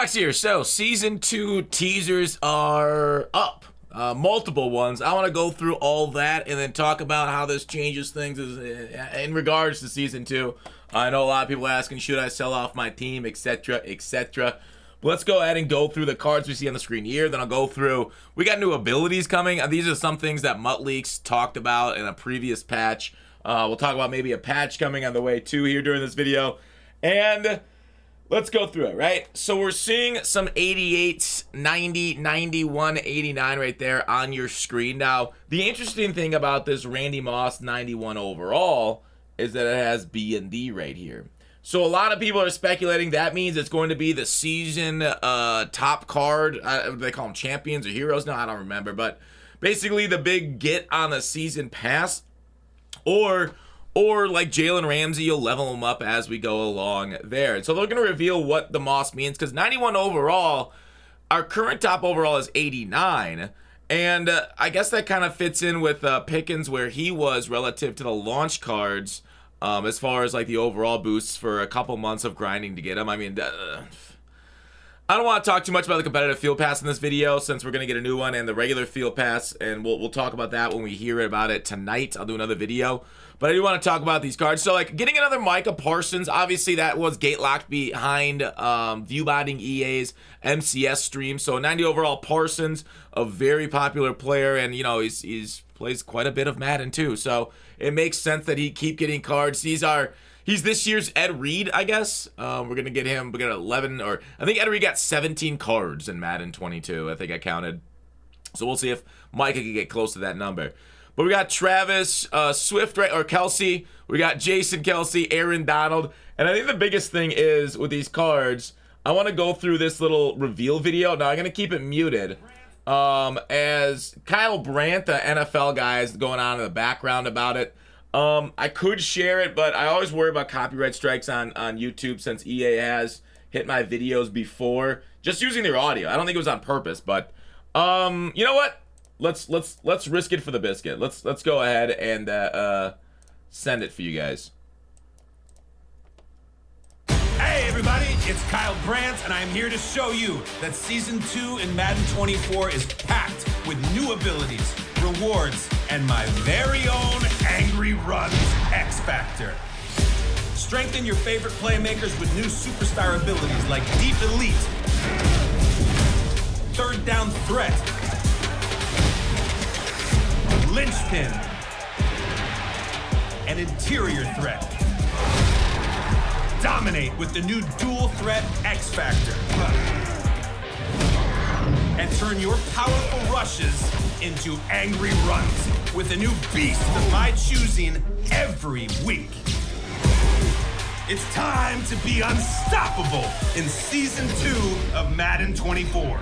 Fox here. So, Season 2 teasers are up. Multiple ones. I want to go through all that and then talk about how this changes things in regards to Season 2. I know a lot of people are asking, should I sell off my team, etc., etc. But let's go ahead and go through the cards we see on the screen here. Then I'll go through, we got new abilities coming. These are some things that Mutt Leaks talked about in a previous patch. We'll talk about maybe a patch coming on the way too here during this video. And let's go through it, right? So we're seeing some 88s, 90, 91, 89 right there on your screen. Now, the interesting thing about this Randy Moss 91 overall is that it has B&D right here. So a lot of people are speculating that means it's going to be the season top card. They call them champions or heroes now, I don't remember. But basically the big get on the season pass. Or like Jalen Ramsey, you'll level them up as we go along there. So they're going to reveal what the Moss means, because 91 overall, our current top overall is 89. And I guess that kind of fits in with Pickens, where he was relative to the launch cards as far as like the overall boosts for a couple months of grinding to get him. I mean, I don't want to talk too much about the competitive field pass in this video, since we're going to get a new one and the regular field pass, and we'll talk about that when we hear about it tonight. I'll do another video. But I do want to talk about these cards. So, like, getting another Micah Parsons, obviously that was gate locked behind viewbotting EA's MCS stream. So, 90 overall Parsons, a very popular player, and, you know, he's plays quite a bit of Madden too. So, it makes sense that he keep getting cards. He's this year's Ed Reed, I guess. We're going to get him. We got 11, or I think Ed Reed got 17 cards in Madden 22. I think I counted. So, we'll see if Micah can get close to that number. But we got Travis Swift, right, or Kelsey. We got Jason Kelsey, Aaron Donald. And I think the biggest thing is with these cards, I want to go through this little reveal video. Now, I'm going to keep it muted. As Kyle Brandt, the NFL guy, is going on in the background about it. I could share it, but I always worry about copyright strikes on YouTube, since EA has hit my videos before. Just using their audio. I don't think it was on purpose, but you know what? Let's risk it for the biscuit. Let's go ahead and send it for you guys. Hey everybody, it's Kyle Brandt, and I'm here to show you that Season 2 in Madden 24 is packed with new abilities, rewards, and my very own Angry Runs X Factor. Strengthen your favorite playmakers with new superstar abilities like Deep Elite, Third Down Threat, Linchpin, and Interior Threat. Dominate with the new Dual Threat X Factor. And turn your powerful rushes into angry runs with a new beast of my choosing every week. It's time to be unstoppable in Season 2 of Madden 24.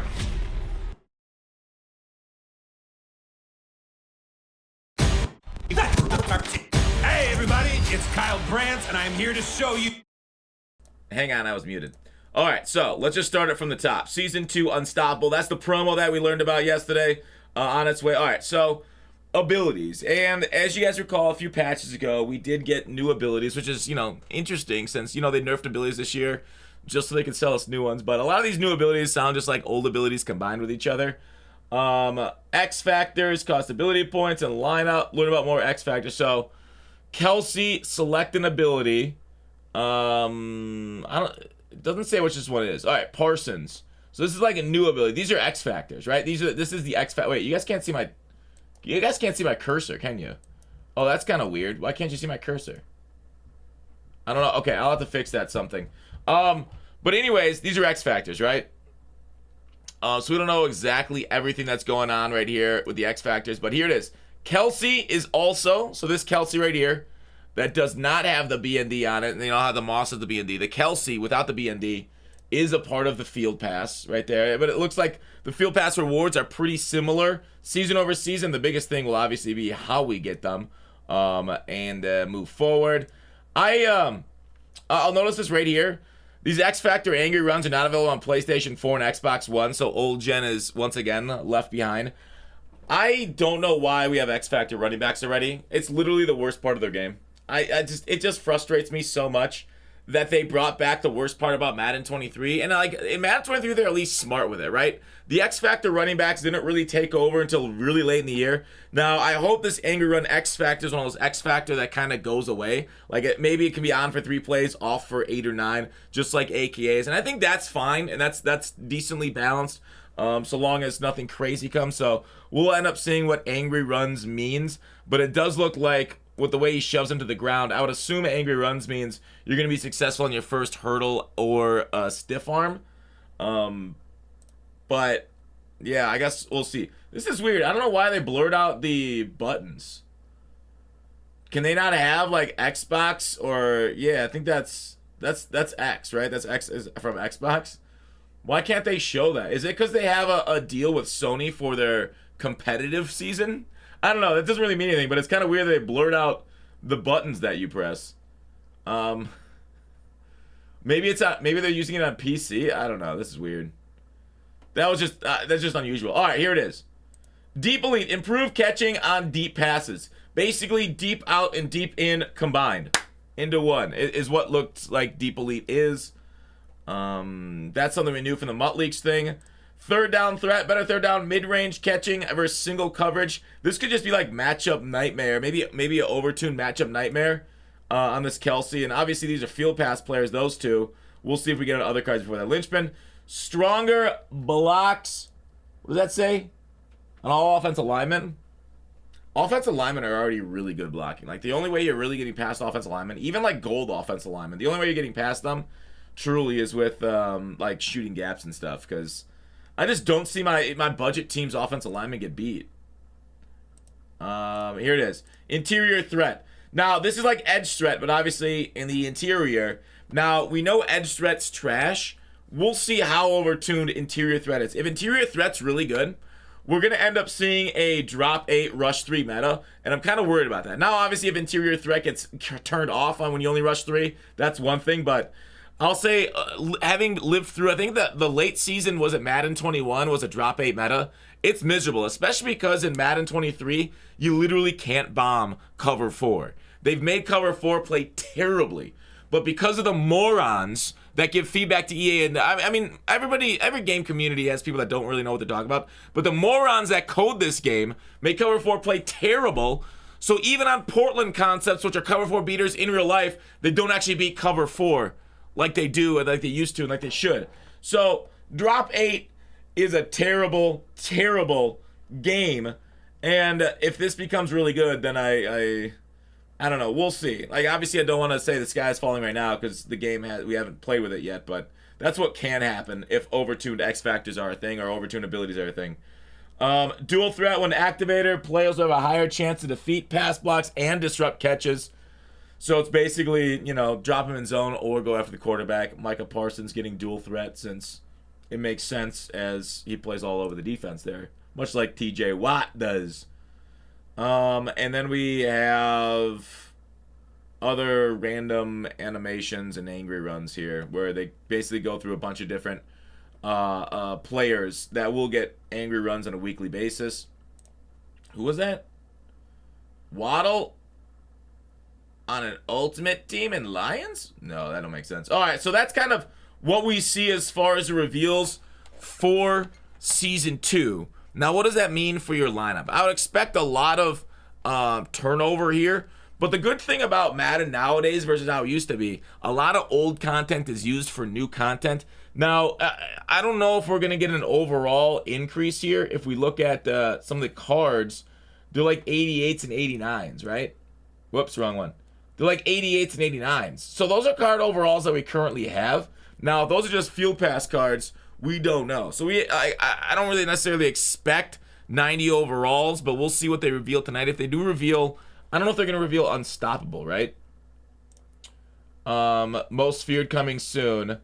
Hey everybody, it's Kyle Brandt, and I'm here to show you. Hang on, I was muted. All right, so let's just start it from the top. Season 2 Unstoppable. That's the promo that we learned about yesterday on its way. All right, so abilities. And as you guys recall, a few patches ago, we did get new abilities, which is, you know, interesting, since, you know, they nerfed abilities this year just so they could sell us new ones. But a lot of these new abilities sound just like old abilities combined with each other. X Factors, cost ability points, and lineup. Learn about more X Factors. So, Kelsey, select an ability. It doesn't say which one it is. All right, Parsons. So this is like a new ability. These are X Factors, right? This is the X Factor. Wait, you guys can't see my cursor, can you? Oh, that's kind of weird. Why can't you see my cursor? I don't know. Okay, I'll have to fix that something. But anyways, these are X Factors, right? So we don't know exactly everything that's going on right here with the X Factors, but here it is. Kelsey is also, so this Kelsey right here, that does not have the B&D on it, and they don't have the Moss of the B&D. The Kelsey without the B&D is a part of the field pass right there, but it looks like the field pass rewards are pretty similar season over season. The biggest thing will obviously be how we get them and move forward. I'll notice this right here. These X Factor Angry Runs are not available on PlayStation 4 and Xbox One, so old gen is once again left behind. I don't know why we have X Factor running backs already. It's literally the worst part of their game. It just frustrates me so much that they brought back the worst part about Madden 23. And like in Madden 23, they're at least smart with it, right? The X Factor running backs didn't really take over until really late in the year. Now, I hope this Angry Run X Factor is one of those X Factor that kind of goes away. Like maybe it can be on for 3 plays, off for 8 or 9, just like AKAs. And I think that's fine, and that's decently balanced. So long as nothing crazy comes. So we'll end up seeing what Angry Runs means. But it does look like, with the way he shoves him to the ground, I would assume Angry Runs means you're going to be successful in your first hurdle or stiff arm. But, yeah, I guess we'll see. This is weird. I don't know why they blurred out the buttons. Can they not have, like, Xbox or... Yeah, I think that's X, right? That's X is from Xbox. Why can't they show that? Is it because they have a deal with Sony for their competitive season? I don't know. That doesn't really mean anything, but it's kind of weird they blurred out the buttons that you press. Maybe they're using it on PC. I don't know. This is weird. That's just unusual. All right, here it is. Deep Elite, improve catching on deep passes. Basically, deep out and deep in combined into one is what looked like Deep Elite is. That's something we knew from the Mutt Leaks thing. Third down threat, better third down mid-range catching versus single coverage. This could just be like matchup nightmare, maybe an overtuned matchup nightmare on this Kelsey. And obviously these are field pass players, those two. We'll see if we get on other cards before that. Lynchman, stronger blocks. What does that say? On all offensive linemen. Offensive linemen are already really good blocking. Like the only way you're really getting past offensive linemen, even like gold offensive linemen, the only way you're getting past them truly is with like shooting gaps and stuff, because I just don't see my budget team's offensive lineman get beat. Here it is. Interior threat. Now, this is like edge threat, but obviously in the interior. Now, we know edge threat's trash. We'll see how overtuned interior threat is. If interior threat's really good, we're going to end up seeing a drop 8, rush 3 meta, and I'm kind of worried about that. Now, obviously, if interior threat gets turned off on when you only rush 3, that's one thing, but I'll say, having lived through, I think that the late season was at Madden 21 was a drop 8 meta. It's miserable, especially because in Madden 23, you literally can't bomb cover 4. They've made cover 4 play terribly, but because of the morons that give feedback to EA, and I mean, every game community has people that don't really know what they're talking about, but the morons that code this game make cover 4 play terrible. So even on Portland concepts, which are cover 4 beaters in real life, they don't actually beat cover 4. Like they do, and like they used to, and like they should. So, drop 8 is a terrible, terrible game. And if this becomes really good, then I don't know. We'll see. Like, obviously, I don't want to say the sky's falling right now because the game we haven't played with it yet. But that's what can happen if overtuned X factors are a thing or overtuned abilities are a thing. Dual threat when activator, players have a higher chance to defeat pass blocks and disrupt catches. So it's basically, drop him in zone or go after the quarterback. Micah Parsons getting dual threat since it makes sense as he plays all over the defense there. Much like TJ Watt does. And then we have other random animations and angry runs here where they basically go through a bunch of different players that will get angry runs on a weekly basis. Who was that? Waddle? On an ultimate team in Lions? No, that don't make sense. All right, so that's kind of what we see as far as the reveals for Season 2. Now, what does that mean for your lineup? I would expect a lot of turnover here, but the good thing about Madden nowadays versus how it used to be, a lot of old content is used for new content. Now, I don't know if we're going to get an overall increase here. If we look at some of the cards, they're like 88s and 89s, right? Whoops, wrong one. They're like 88s and 89s. So those are card overalls that we currently have. Now, if those are just field pass cards, we don't know. So I don't really necessarily expect 90 overalls, but we'll see what they reveal tonight. If they do reveal, I don't know if they're going to reveal Unstoppable, right? Most feared coming soon.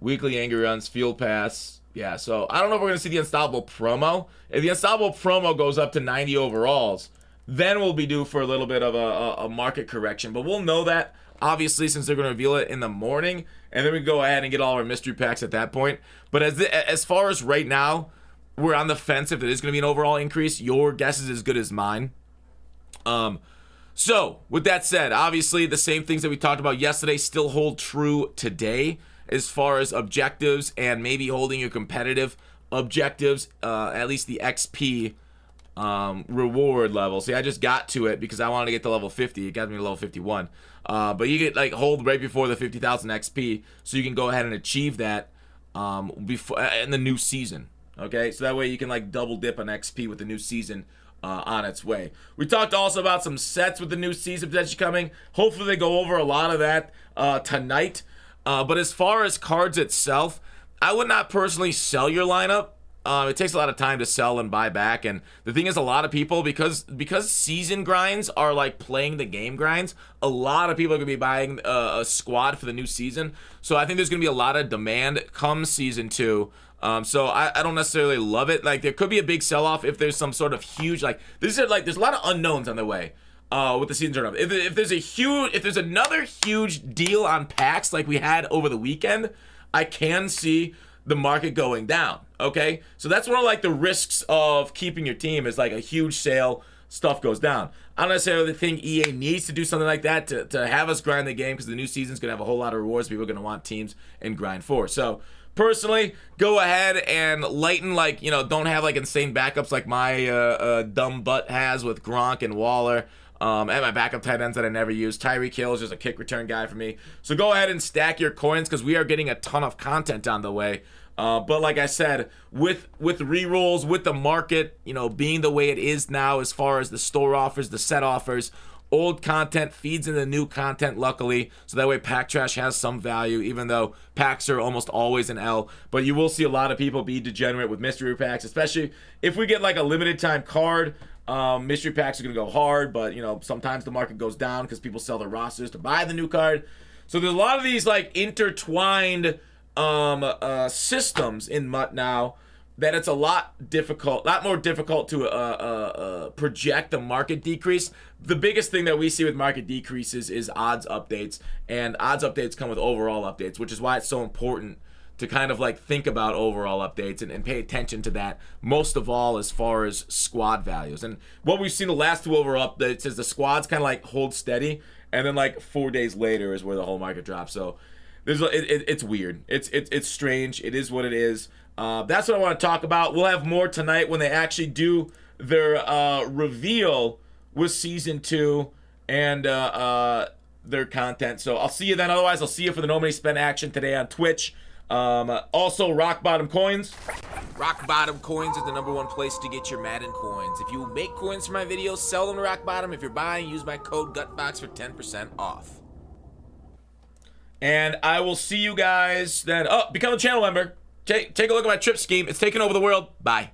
Weekly angry runs, field pass. Yeah, so I don't know if we're going to see the Unstoppable promo. If the Unstoppable promo goes up to 90 overalls, then we'll be due for a little bit of a market correction. But we'll know that, obviously, since they're going to reveal it in the morning. And then we go ahead and get all our mystery packs at that point. But as far as right now, we're on the fence if it is going to be an overall increase. Your guess is as good as mine. So, with that said, obviously the same things that we talked about yesterday still hold true today as far as objectives and maybe holding your competitive objectives, at least the XP reward level. See, I just got to it because I wanted to get to level 50. It got me to level 51. But you get like hold right before the 50,000 XP, so you can go ahead and achieve that before in the new season. Okay, so that way you can like double dip on XP with the new season on its way. We talked also about some sets with the new season potentially coming. Hopefully they go over a lot of that tonight. But as far as cards itself, I would not personally sell your lineup. It takes a lot of time to sell and buy back, and the thing is, a lot of people, because season grinds are like playing the game grinds, a lot of people are gonna be buying a squad for the new season. So I think there's gonna be a lot of demand come season 2. So I don't necessarily love it. Like, there could be a big sell-off if there's some sort of huge, like, there's a lot of unknowns on the way with the season turn-up. If there's another huge deal on packs like we had over the weekend, I can see the market going down. Okay, so that's one of like the risks of keeping your team, is like a huge sale, stuff goes down. I don't necessarily think EA needs to do something like that to have us grind the game, because the new season's gonna have a whole lot of rewards people are gonna want teams and grind for. So personally, go ahead and lighten, like, you know, don't have like insane backups like my dumb butt has with Gronk and Waller. And my backup tight ends that I never use. Tyreek Hill is just a kick return guy for me. So go ahead and stack your coins, because we are getting a ton of content on the way. But like I said, with rerolls, with the market, you know, being the way it is now as far as the store offers, the set offers, old content feeds into new content, luckily, so that way pack trash has some value, even though packs are almost always an L. But you will see a lot of people be degenerate with mystery packs, especially if we get like a limited time card. Mystery packs are going to go hard, but, you know, sometimes the market goes down because people sell their rosters to buy the new card. So there's a lot of these like intertwined systems in MUT now, that it's a lot more difficult to project the market decrease. The biggest thing that we see with market decreases is odds updates, and odds updates come with overall updates, which is why it's so important to kind of like think about overall updates and pay attention to that, most of all as far as squad values. And what we've seen the last 2 overall updates is the squads kind of like hold steady, and then like 4 days later is where the whole market drops. So it's weird. It's strange. It is what it is. That's what I want to talk about. We'll have more tonight when they actually do their reveal with season 2 and their content. So I'll see you then. Otherwise, I'll see you for the No Money Spent action today on Twitch. Also, Rock Bottom Coins. Rock Bottom Coins is the #1 place to get your Madden coins. If you make coins for my videos, sell them to Rock Bottom. If you're buying, use my code GUTBOX for 10% off. And I will see you guys then. Oh, become a channel member. Take a look at my trip scheme. It's taking over the world. Bye.